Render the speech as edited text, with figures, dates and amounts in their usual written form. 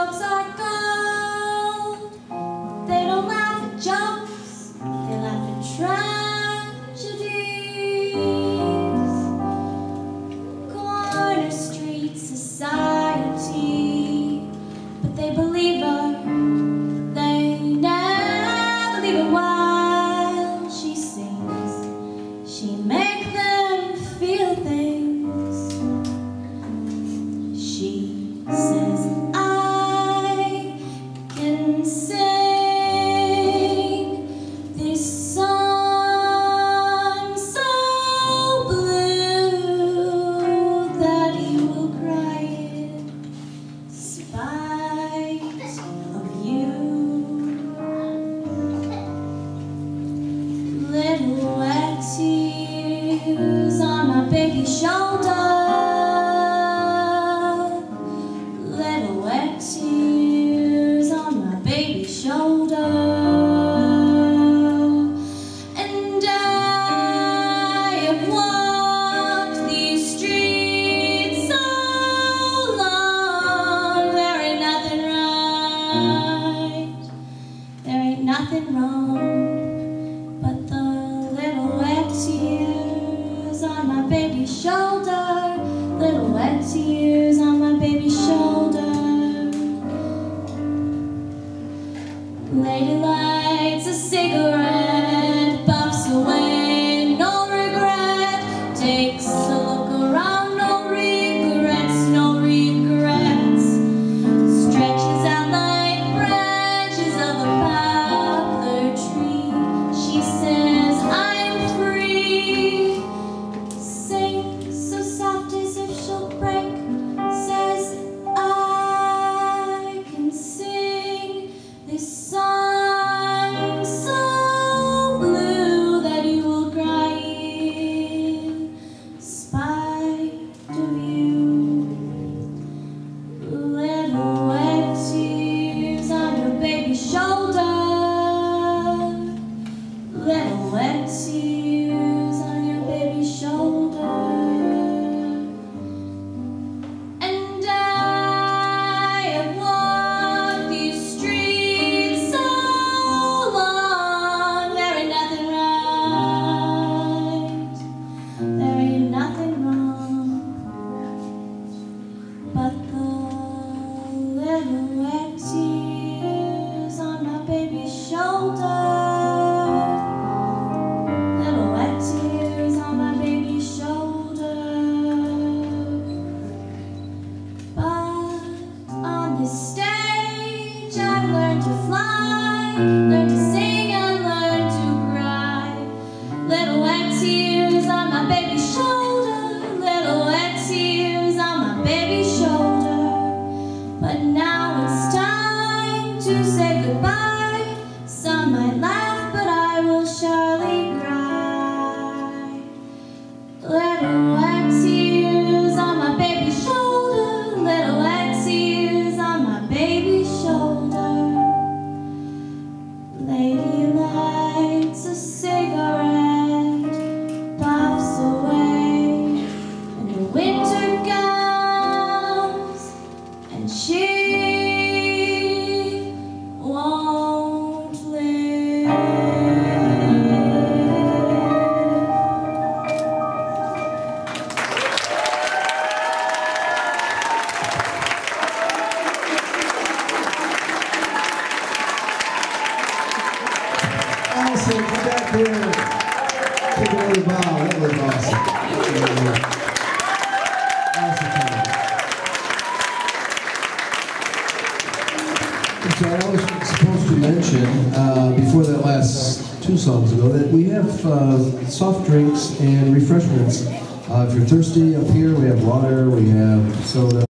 jokes are gold. They don't laugh at jokes, they laugh at tragedies. Corner street society, but they believe her. They never leave her while she sings. She makes them feel things. She says, I can sing this song so blue that you will cry in spite of you. Little wet tears on my baby's shoulder. Little wet tears on my baby's shoulder. And I have walked these streets so long. There ain't nothing right, there ain't nothing wrong, but the little wet tears on my baby's shoulder. Little wet tears on my baby's shoulder. Lady lights a cigarette, puffs away, no regret. Takes a look around, no regrets, no regrets. Stretches out like branches of a poplar tree. She says, I'm free. Sings so soft as if she'll break. Says, I can sing this song so blue that you will cry in spite of you. Little wet tears on your baby's shoulder. Little wet tears on your baby's shoulder. And I have walked these streets so long. There ain't nothing right, there ain't nothing wrong, but the little wet tears on my baby's shoulder. Little wet tears on my baby's shoulder. But on this stage I've learned to fly, learned to sing and learned to cry. Little wet tears on my baby's shoulder. Little wet tears on my baby's shoulder. But now it's time to say goodbye. Some might laugh, but I will surely cry. Little wet tears on my baby's shoulder. Little wet tears on my baby's shoulder. Lady lights a cigarette, puffs away, and the winter comes, and she won't live. Awesome, come back here. Take another bow. That was awesome. Awesome time. So I was supposed to mention, before that last two songs ago, that we have soft drinks and refreshments. If you're thirsty, up here we have water, we have soda.